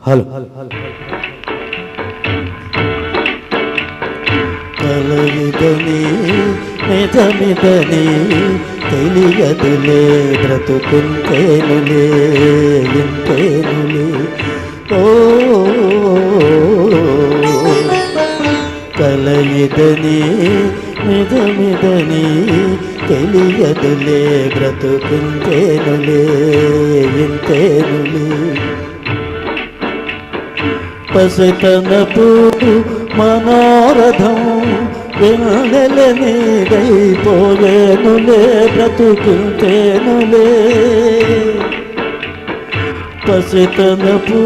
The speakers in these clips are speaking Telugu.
హలో కలయిదని నిజమిదని తెలియదులే బ్రతుకుంటేనులే ఇంతేనులే ఓ కలయిదని నిజమిదని తెలియదులే బ్రతుకుంటేనులే ఇంతేనులే పసితనపు మనోరథం వెన్నెల నీదైపోయేనులే బ్రతుకుంటేనులే పసితనపు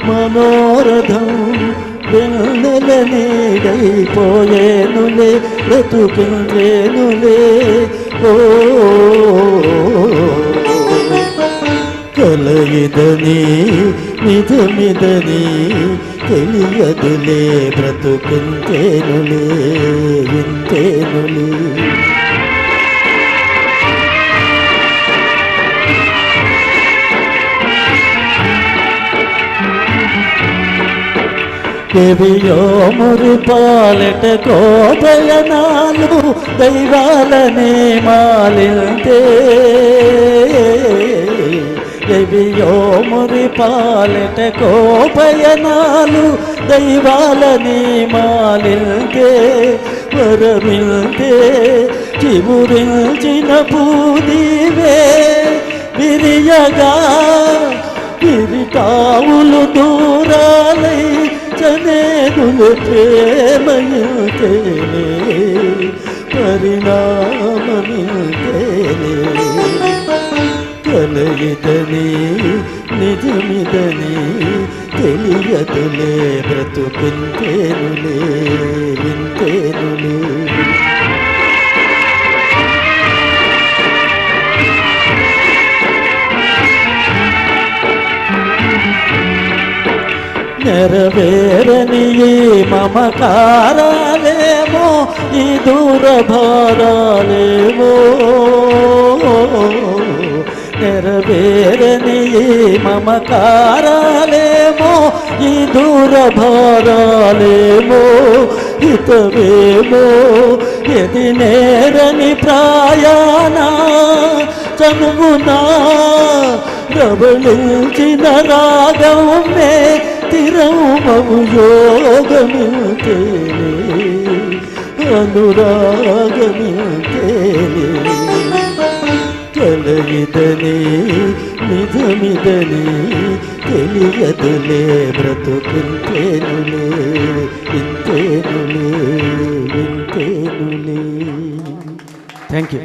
మనోరథం వెన్నెల నీదైపోయేనులే బ్రతుకుంటేనులే ఓ కలయిదని నిజమిదని తెలియదులే బ్రతుకుంటేనులే ఇంతేనులే దేవియో మురి పాలెట కోపయనాలు దైవాలనే మాలింతే దేవియో మురి పాలెట కోపయనాలు దైవాలని మాలింతే వరమిల్తే చివురించిన పూదీవే విరియగా విరితావులు దూరాలై చనేదులు ప్రేమయుతేనే పరిణామమితేనే కలయిదని నిజమిదని తెలియదులే బ్రతుకుంటేనులే ఇంతేనులే నెరవేరని ఈ మమకారాలేమో ఈ దూరభారాలేమో నెరవేరని ఈ మమకారాలేమో ఈ దూరభారాలేమో హితవేమో ఎది నేరని ప్రాయానా చనువునా రవళించిన రాగమే తిరమము యోగమితేనే అనురాగమితేనే కలయిదని నిజమిదని తెలియదులే బ్రతుకుంటేనులే ఇంతేనులే ఇంతేనులే థ్యాంక్ యూ.